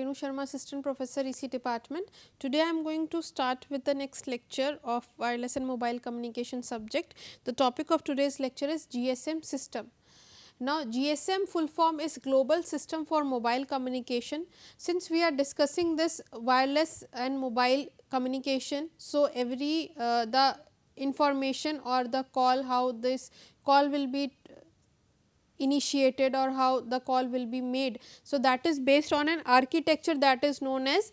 Renu Sharma, Assistant Professor, EC Department. Today I am going to start with the next lecture of wireless and mobile communication subject. The topic of today's lecture is GSM system. Now, GSM full form is Global System for Mobile Communication. Since we are discussing this wireless and mobile communication, so every the information or the call, how this call will be initiated or how the call will be made. So, that is based on an architecture that is known as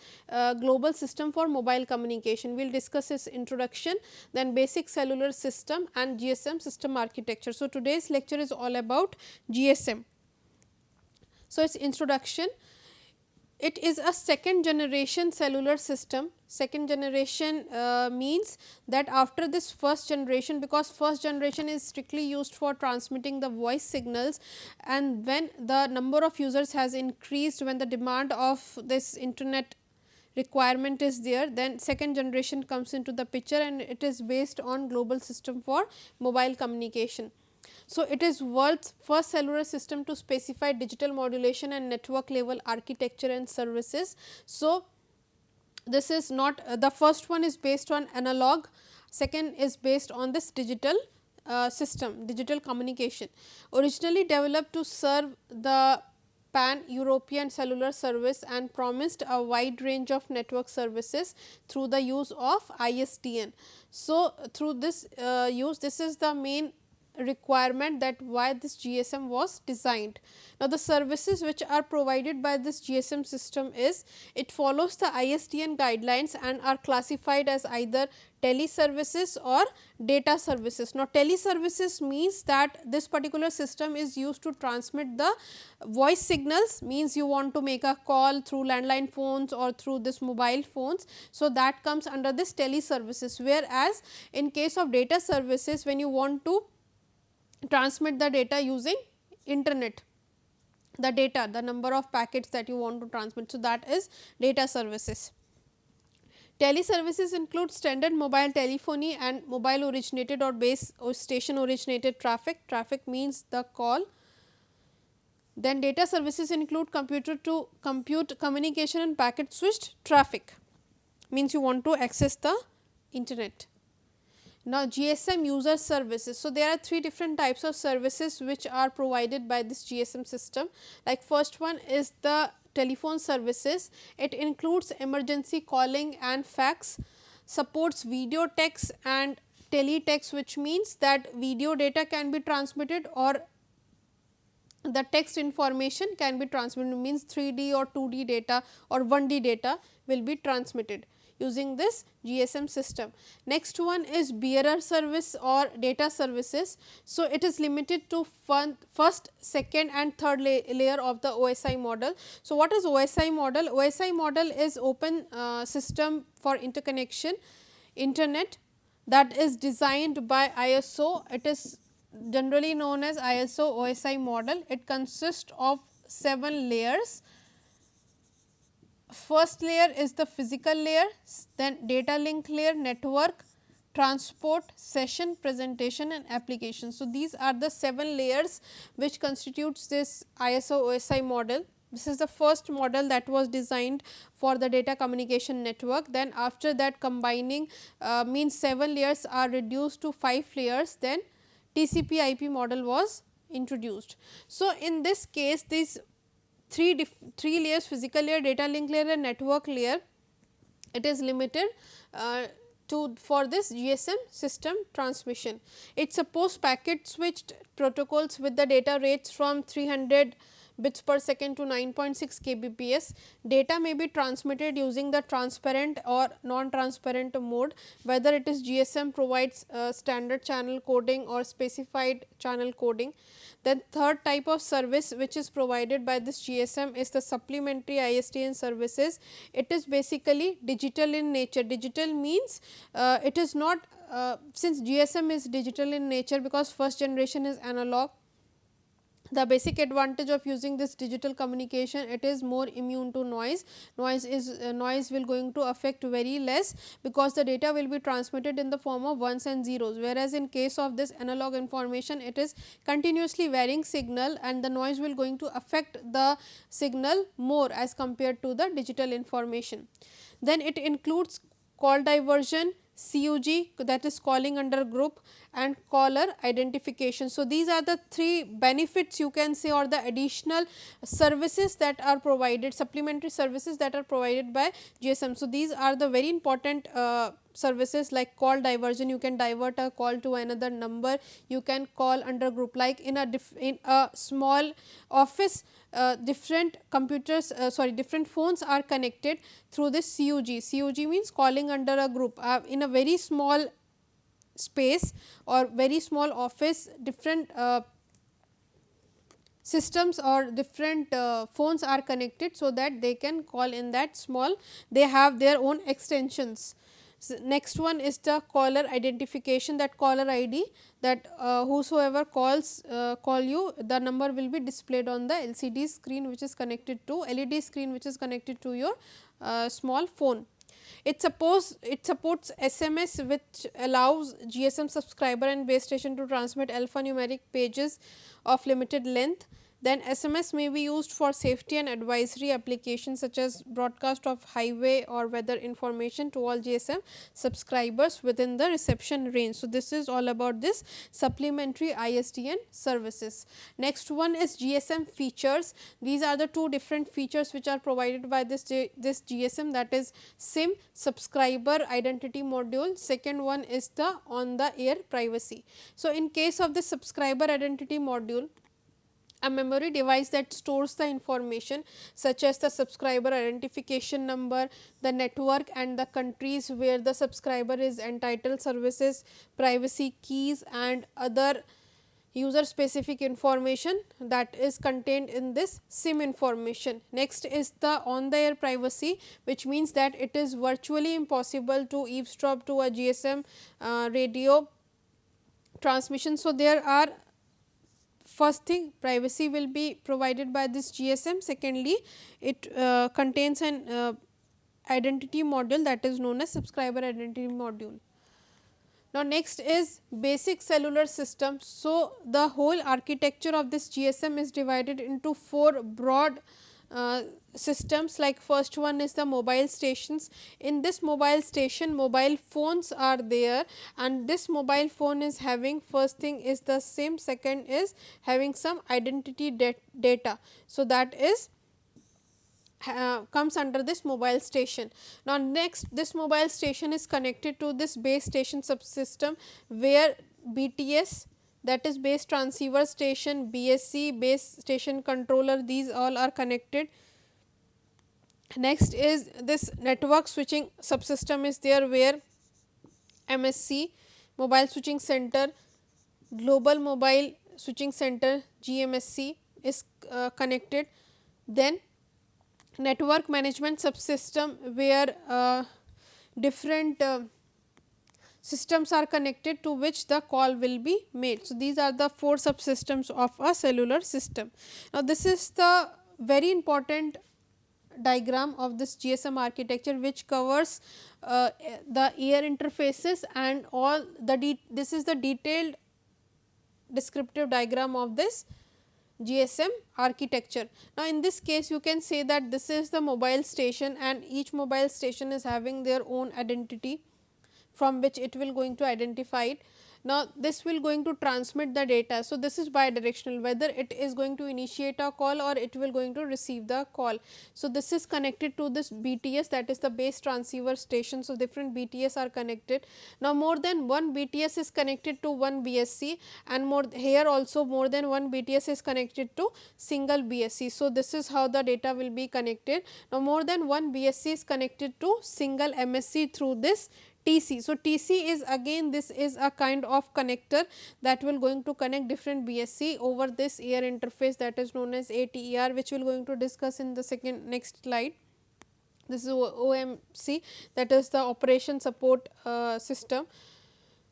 global system for mobile communication. We will discuss its introduction, then basic cellular system and GSM system architecture. So, today's lecture is all about GSM. So, its introduction. It is a second generation cellular system. Second generation means that after this first generation, because first generation is strictly used for transmitting the voice signals, and when the number of users has increased, when the demand of this internet requirement is there, then second generation comes into the picture, and it is based on global system for mobile communication. So, it is world's first cellular system to specify digital modulation and network level architecture and services. So, this is not the first one is based on analog, second is based on this digital system, digital communication. Originally developed to serve the pan European cellular service and promised a wide range of network services through the use of ISDN. So, through this this is the main requirement that why this GSM was designed. Now, the services which are provided by this GSM system is, it follows the ISDN guidelines and are classified as either tele services or data services. Now, tele services means that this particular system is used to transmit the voice signals, means you want to make a call through landline phones or through this mobile phones. So, that comes under this tele services, whereas in case of data services, when you want to transmit the data using internet, the data, the number of packets that you want to transmit. So, that is data services. Tele services include standard mobile telephony and mobile originated or base or station originated traffic. Traffic means the call. Then data services include computer to compute communication and packet switched traffic, means you want to access the internet. Now, GSM user services. So, there are three different types of services which are provided by this GSM system. Like first one is the telephone services. It includes emergency calling and fax, supports video text and teletext, which means that video data can be transmitted or the text information can be transmitted, means 3D or 2D data or 1D data will be transmitted using this GSM system. Next one is bearer service or data services. So, it is limited to first, second and third layer of the OSI model. So, what is OSI model? OSI model is open system for interconnection internet that is designed by ISO. It is generally known as ISO OSI model. It consists of 7 layers. First layer is the physical layer, then data link layer, network, transport, session, presentation and application. So, these are the 7 layers which constitutes this ISO OSI model. This is the first model that was designed for the data communication network. Then after that combining means 7 layers are reduced to 5 layers, then TCP IP model was introduced. So, in this case these three layers, physical layer, data link layer and network layer, it is limited for this GSM system transmission. It supports packet switched protocols with the data rates from 300 bits per second to 9.6 kbps. Data may be transmitted using the transparent or non-transparent mode, whether it is GSM provides standard channel coding or specified channel coding. Then third type of service which is provided by this GSM is the supplementary ISDN services. It is basically digital in nature. Digital means it is not since GSM is digital in nature, because first generation is analog. The basic advantage of using this digital communication, it is more immune to noise. Noise will going to affect very less, because the data will be transmitted in the form of ones and zeros, whereas in case of this analog information, it is continuously varying signal, and the noise will going to affect the signal more as compared to the digital information. Then it includes call diversion, CUG, that is calling under group, and caller identification. So, these are the three benefits you can say, or the additional services that are provided, supplementary services that are provided by GSM. So, these are the very important services, like call diversion. You can divert a call to another number, you can call under group, like in a small office, different computers, different phones are connected through this CUG. CUG means calling under a group. In a very small space or very small office, different systems or different phones are connected, so that they can call in that small, they have their own extensions. So, next one is the caller identification, that caller ID, that whosoever call you, the number will be displayed on the LCD screen which is connected to LED screen which is connected to your small phone. It supports SMS, which allows GSM subscriber and base station to transmit alphanumeric pages of limited length. Then SMS may be used for safety and advisory applications, such as broadcast of highway or weather information to all GSM subscribers within the reception range. So, this is all about this supplementary ISDN services. Next one is GSM features. These are the two different features which are provided by this GSM, that is SIM, subscriber identity module. Second one is the on the air privacy. So, in case of the subscriber identity module, a memory device that stores the information such as the subscriber identification number, the network and the countries where the subscriber is entitled, services, privacy keys and other user specific information that is contained in this SIM information. Next is the on the air privacy, which means that it is virtually impossible to eavesdrop to a GSM radio transmission. So, there are, first thing, privacy will be provided by this GSM. Secondly, it contains an identity module that is known as subscriber identity module. Now, next is basic cellular system. So, the whole architecture of this GSM is divided into four broad systems. Like first one is the mobile stations. In this mobile station, mobile phones are there, and this mobile phone is having, first thing is the SIM, second is having some identity data. So, that is comes under this mobile station. Now, next, this mobile station is connected to this base station subsystem, where BTS, that is base transceiver station, BSC, base station controller, these all are connected. Next is this network switching subsystem is there, where MSC, mobile switching center, global mobile switching center, GMSC is connected. Then network management subsystem, where different systems are connected to which the call will be made. So, these are the four subsystems of a cellular system. Now, this is the very important diagram of this GSM architecture, which covers the air interfaces and all the this is the detailed descriptive diagram of this GSM architecture. Now, in this case, you can say that this is the mobile station, and each mobile station is having their own identity from which it will going to identify it. Now, this will going to transmit the data. So, this is bidirectional, whether it is going to initiate a call or it will going to receive the call. So, this is connected to this BTS, that is the base transceiver station. So, different BTS are connected. Now, more than one BTS is connected to one BSC, and more here also more than one BTS is connected to single BSC. So, this is how the data will be connected. Now, more than one BSC is connected to single MSC through this TC. So, TC is again, this is a kind of connector that will going to connect different BSC over this air interface, that is known as ATER, which we will going to discuss in the next slide. This is OMC, that is the operation support system.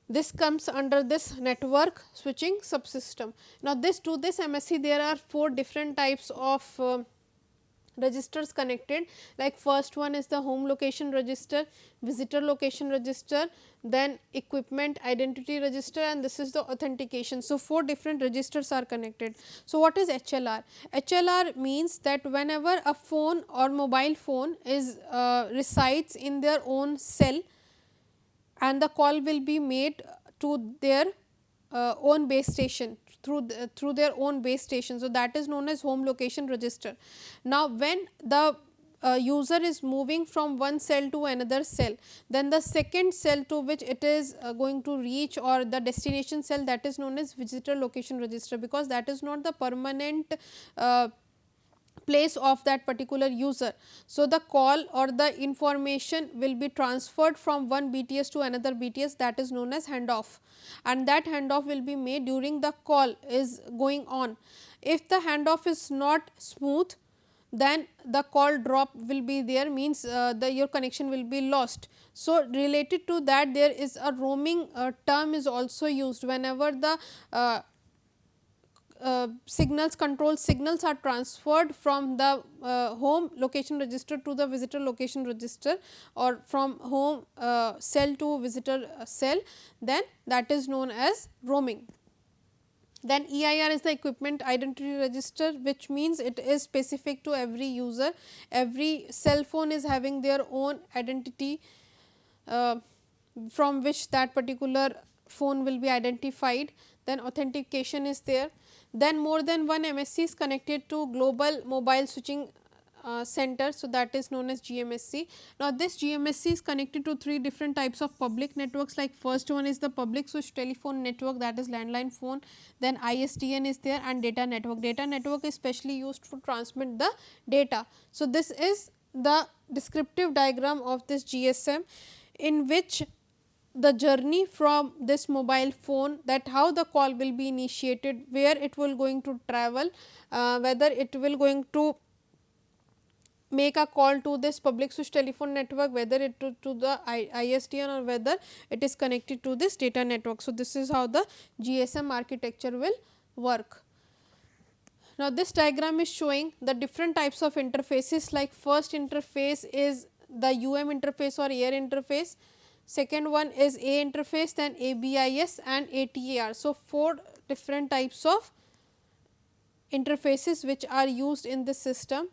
This comes under this network switching subsystem. Now, this to this MSc there are 4 different types of registers connected, like first one is the home location register, visitor location register, then equipment identity register, and this is the authentication. So, 4 different registers are connected. So, what is HLR? HLR means that whenever a phone or mobile phone is resides in their own cell and the call will be made to their own base station through their own base station. So, that is known as home location register. Now, when the user is moving from one cell to another cell, then the second cell to which it is going to reach, or the destination cell, that is known as visitor location register, because that is not the permanent place of that particular user. So, the call or the information will be transferred from one BTS to another BTS, that is known as handoff, and that handoff will be made during the call is going on. If the handoff is not smooth, then the call drop will be there, means your connection will be lost. So, related to that, there is a roaming term is also used whenever the control signals are transferred from the home location register to the visitor location register, or from home cell to visitor cell, then that is known as roaming. Then EIR is the equipment identity register, which means it is specific to every user. Every cell phone is having their own identity from which that particular phone will be identified. Then authentication is there. Then more than one MSC is connected to global mobile switching center. So, that is known as GMSC. Now, this GMSC is connected to 3 different types of public networks, like first one is the public switch telephone network, that is landline phone, then ISDN is there, and data network. Data network is specially used to transmit the data. So, this is the descriptive diagram of this GSM, in which the journey from this mobile phone, that how the call will be initiated, where it will going to travel, whether it will going to make a call to this public switch telephone network, whether it to the ISDN, or whether it is connected to this data network. So, this is how the GSM architecture will work. Now, this diagram is showing the different types of interfaces, like first interface is the interface or air interface, second one is A interface, then ABIS and ATAR. So, 4 different types of interfaces which are used in this system.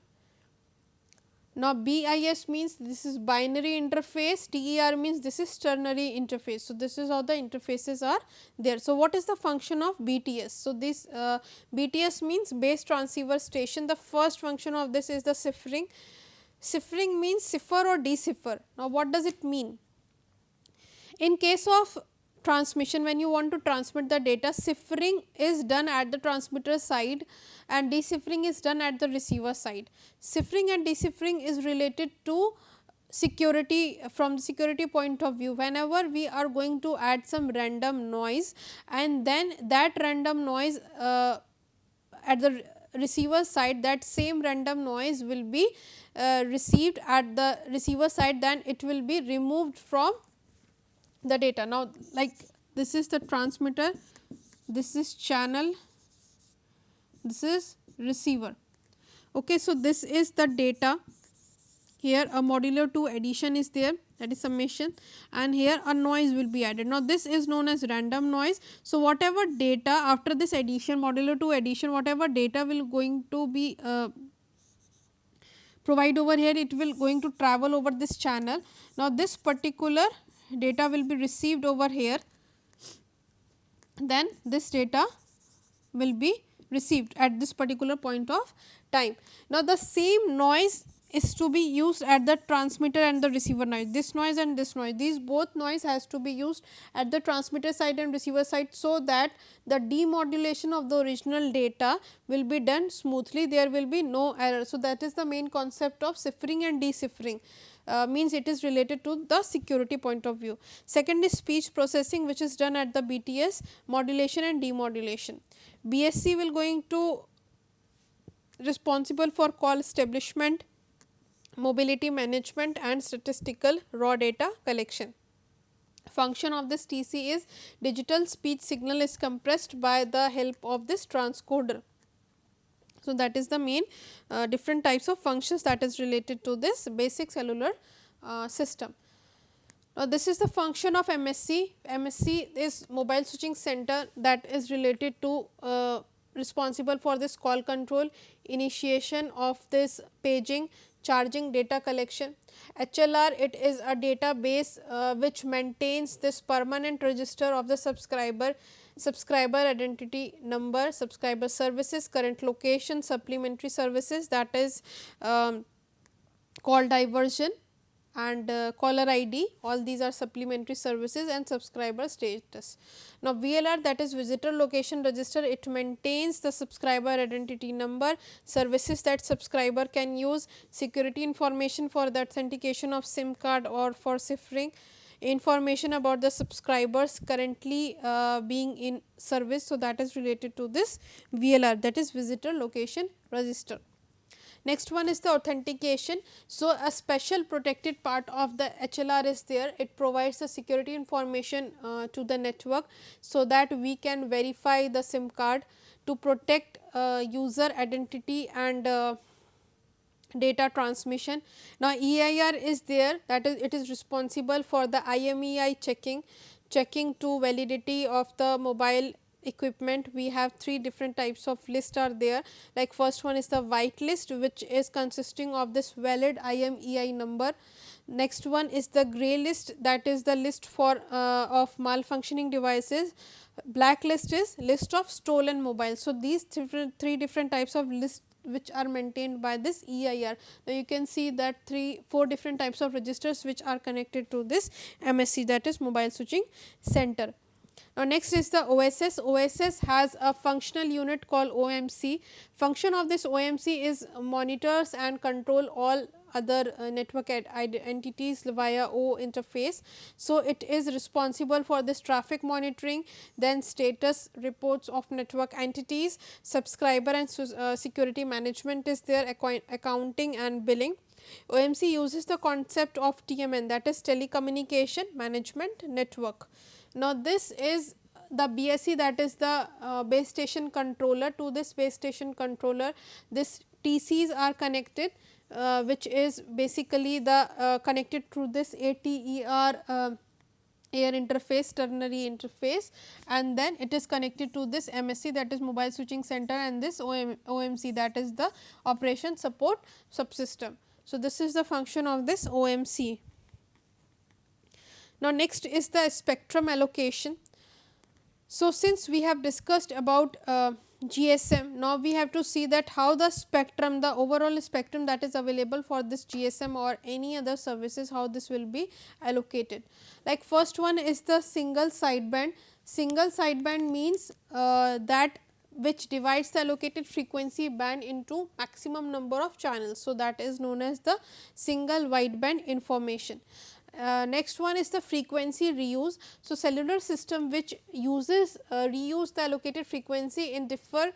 Now, BIS means this is binary interface, TER means this is ternary interface. So, this is how the interfaces are there. So, what is the function of BTS? So, this BTS means base transceiver station. The first function of this is the ciphering. Ciphering means cipher or decipher. Now, what does it mean? In case of transmission, when you want to transmit the data, ciphering is done at the transmitter side and deciphering is done at the receiver side. Ciphering and deciphering is related to security, from the security point of view. Whenever we are going to add some random noise, and then that random noise at the receiver side, that same random noise will be received at the receiver side, then it will be removed from the data. Now, like this is the transmitter, this is channel, this is receiver. Okay, so, this is the data. Here a modulo 2 addition is there, that is summation, and here a noise will be added. Now, this is known as random noise. So, whatever data after this addition, modulo 2 addition, whatever data will going to be provide over here, it will going to travel over this channel. Now, this particular data will be received over here, then this data will be received at this particular point of time. Now, the same noise is to be used at the transmitter and the receiver noise. This noise and this noise, these both noise has to be used at the transmitter side and receiver side, so that the demodulation of the original data will be done smoothly, there will be no error. So, that is the main concept of ciphering and deciphering. Means it is related to the security point of view. Second is speech processing, which is done at the BTS, modulation and demodulation. BSC will going to responsible for call establishment, mobility management and statistical raw data collection. Function of this TC is digital speech signal is compressed by the help of this transcoder. So, that is the main different types of functions that is related to this basic cellular system. Now, this is the function of MSC. MSC is mobile switching center that is related to responsible for this call control, initiation of this paging, charging, data collection. HLR, it is a database which maintains this permanent register of the subscriber identity number, subscriber services, current location, supplementary services, that is call diversion and caller ID, all these are supplementary services, and subscriber status. Now, VLR, that is visitor location register, it maintains the subscriber identity number, services that subscriber can use, security information for the authentication of SIM card or for ciphering, information about the subscribers currently being in service. So, that is related to this VLR, that is visitor location register. Next one is the authentication. So, a special protected part of the HLR is there, it provides the security information to the network, so that we can verify the SIM card to protect user identity and data transmission. Now, EIR is there, that is it is responsible for the IMEI checking to validity of the mobile equipment. We have 3 different types of list are there, like first one is the white list, which is consisting of this valid IMEI number. Next one is the grey list, that is the list for of malfunctioning devices. Black list is list of stolen mobile. So, these 3 different types of list which are maintained by this EIR. Now, you can see that 4 different types of registers which are connected to this MSC, that is mobile switching center. Now, next is the OSS. OSS has a functional unit called OMC. Function of this OMC is monitors and control all other network entities via O interface. So, it is responsible for this traffic monitoring, then status reports of network entities, subscriber and security management is there, accounting and billing. OMC uses the concept of TMN, that is telecommunication management network. Now, this is the BSC, that is the base station controller. To this base station controller, this TCs are connected, which is basically the connected through this ATER air interface, ternary interface, and then it is connected to this MSC, that is mobile switching center, and this OMC, that is the operation support subsystem. So, this is the function of this OMC. Now, next is the spectrum allocation. So, since we have discussed about GSM, now we have to see that how the spectrum, the overall spectrum that is available for this GSM or any other services, how this will be allocated. Like first one is the single sideband. Single sideband means that which divides the allocated frequency band into maximum number of channels. So, that is known as the single wideband information. Next one is the frequency reuse. So, cellular system which uses reuse the allocated frequency in different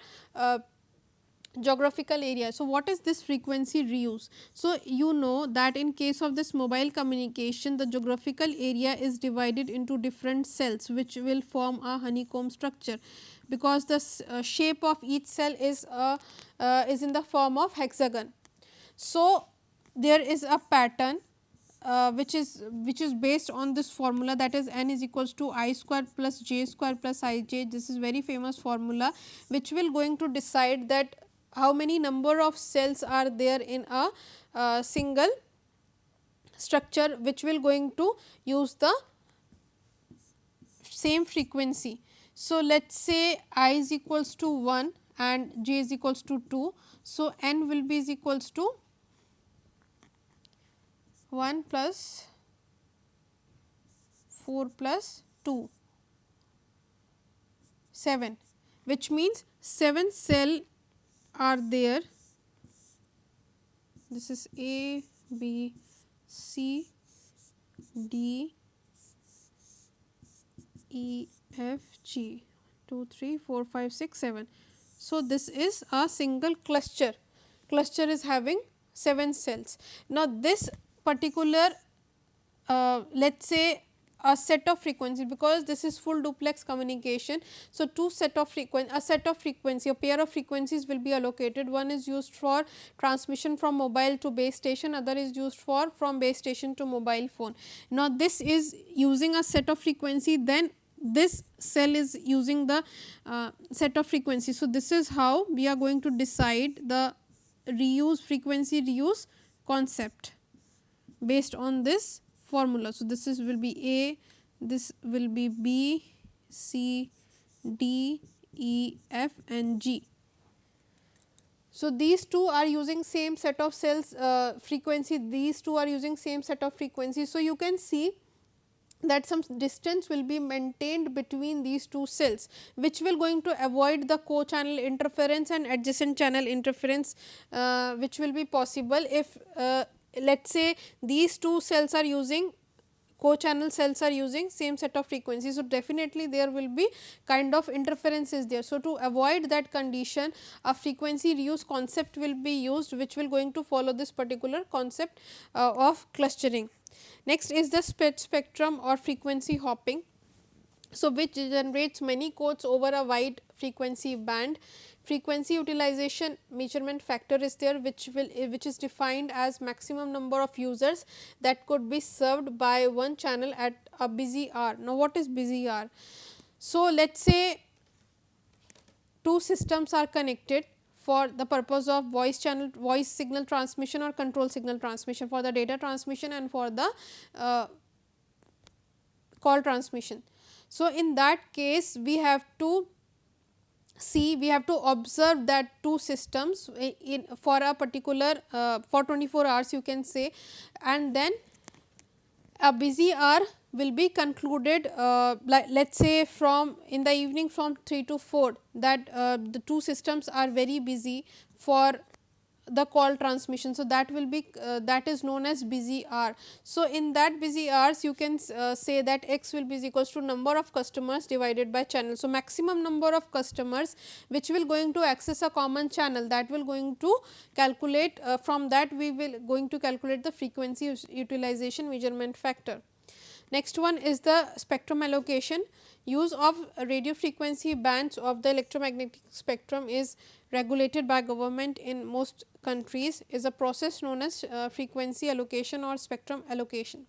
geographical area. So, what is this frequency reuse? So, you know that in case of this mobile communication, the geographical area is divided into different cells which will form a honeycomb structure, because the shape of each cell is in the form of hexagon. So, there is a pattern which is based on this formula, that is n is equals to I square plus j square plus I j. This is very famous formula which will going to decide that how many number of cells are there in a single structure, which will going to use the same frequency. So, let us say I is equals to 1 and j is equals to 2. So, n will be is equals to 1 plus 4 plus 2, 7, which means 7 cell are there. This is A, B, C, D, E, F, G, 2, 3, 4, 5, 6, 7. So, this is a single cluster. Cluster is having 7 cells. Now, this particular let us say a set of frequency, because this is full duplex communication. So, a set of frequency, a pair of frequencies will be allocated. One is used for transmission from mobile to base station, other is used for from base station to mobile phone. Now, this is using a set of frequency, then this cell is using the set of frequency. So, this is how we are going to decide the frequency reuse concept based on this formula. So, this is will be A, this will be B, C, D, E, F and G. So, these two are using same set of cells frequency, these two are using same set of frequency. So, you can see that some distance will be maintained between these two cells, which will going to avoid the co-channel interference and adjacent channel interference, which will be possible if let us say these two cells are using co-channel cells are using same set of frequencies. So, definitely there will be kind of interferences there. So, to avoid that condition, a frequency reuse concept will be used, which will going to follow this particular concept of clustering. Next is the spectrum or frequency hopping. So, which generates many codes over a wide frequency band. Frequency utilization measurement factor is there, which is defined as maximum number of users that could be served by one channel at a busy hour. Now, what is busy hour? So, let us say two systems are connected for the purpose of voice signal transmission or control signal transmission, for the data transmission and for the call transmission. So, in that case we have to observe that two systems in for a particular for 24 hours you can say, and then a busy hour will be concluded let us say from in the evening from 3 to 4, that the two systems are very busy for the call transmission. So, that will be that is known as busy hour. So, in that busy hours you can say that x will be equals to number of customers divided by channel. So, maximum number of customers which will going to access a common channel, that will going to calculate from that we will going to calculate the frequency utilization measurement factor. Next one is the spectrum allocation. Use of radio frequency bands of the electromagnetic spectrum is regulated by government in most countries, is a process known as frequency allocation or spectrum allocation,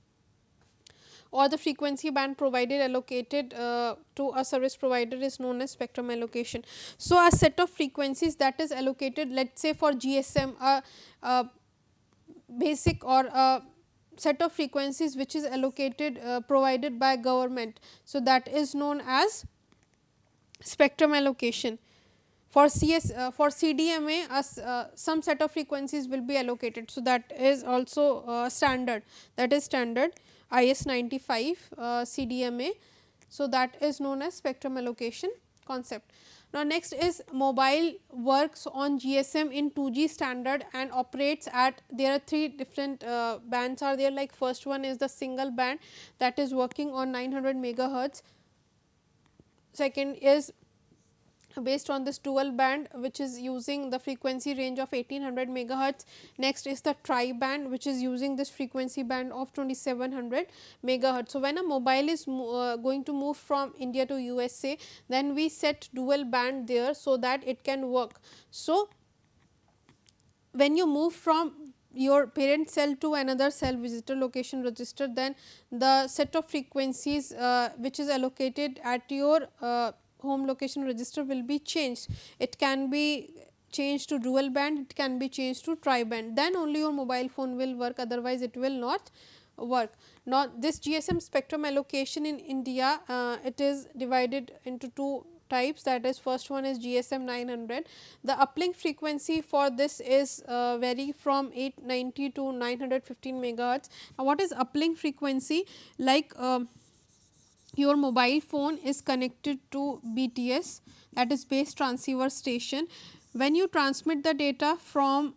or the frequency band provided allocated to a service provider is known as spectrum allocation. So, a set of frequencies that is allocated, let us say for GSM a basic or a set of frequencies which is allocated provided by government. So, that is known as spectrum allocation. For CDMA some set of frequencies will be allocated. So, that is also standard, that is standard IS 95 CDMA. So, that is known as spectrum allocation concept. Now, next is mobile works on GSM in 2G standard and operates at, there are three different bands are there, like first one is the single band that is working on 900 megahertz. Second is based on this dual band which is using the frequency range of 1800 megahertz. Next is the tri band which is using this frequency band of 2700 megahertz. So, when a mobile is going to move from India to USA, then we set dual band there so that it can work. So, when you move from your parent cell to another cell visitor location register, then the set of frequencies which is allocated at your home location register will be changed. It can be changed to dual band, it can be changed to tri band, then only your mobile phone will work, otherwise it will not work. Now, this GSM spectrum allocation in India it is divided into two types, that is first one is GSM 900. The uplink frequency for this is vary from 890 to 915 megahertz. Now, what is uplink frequency? Like your mobile phone is connected to BTS, that is base transceiver station. When you transmit the data from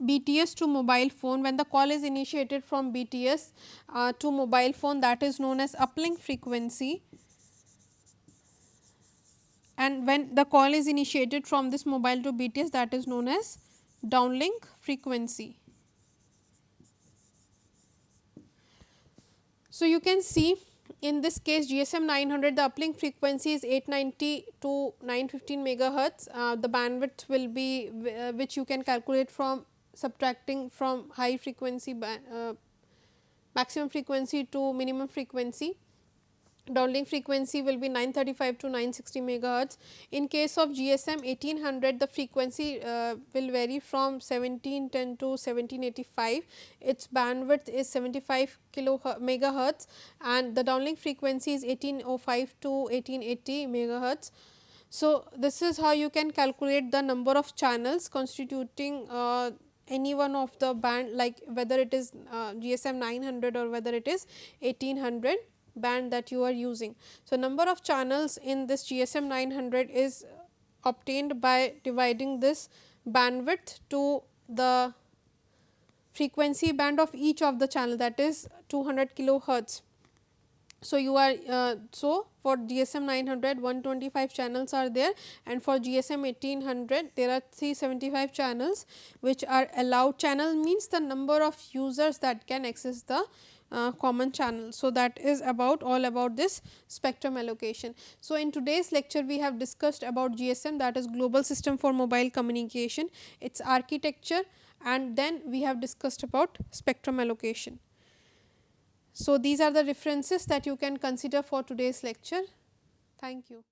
BTS to mobile phone, when the call is initiated from BTS to mobile phone, that is known as uplink frequency, and when the call is initiated from this mobile to BTS, that is known as downlink frequency. So, you can see in this case GSM 900, the uplink frequency is 890 to 915 megahertz. The bandwidth will be which you can calculate from subtracting from high frequency maximum frequency to minimum frequency. Downlink frequency will be 935 to 960 megahertz. In case of GSM 1800, the frequency will vary from 1710 to 1785. Its bandwidth is 75 megahertz, and the downlink frequency is 1805 to 1880 megahertz. So, this is how you can calculate the number of channels constituting any one of the band, like whether it is GSM 900 or whether it is 1800 band that you are using. So, number of channels in this GSM 900 is obtained by dividing this bandwidth to the frequency band of each of the channel, that is 200 kilohertz. So, you are so for GSM 900 125 channels are there, and for GSM 1800 there are 375 channels which are allowed. Channel means the number of users that can access the common channel. So, that is about all about this spectrum allocation. So, in today's lecture we have discussed about GSM, that is global system for mobile communication, its architecture, and then we have discussed about spectrum allocation. So, these are the references that you can consider for today's lecture. Thank you.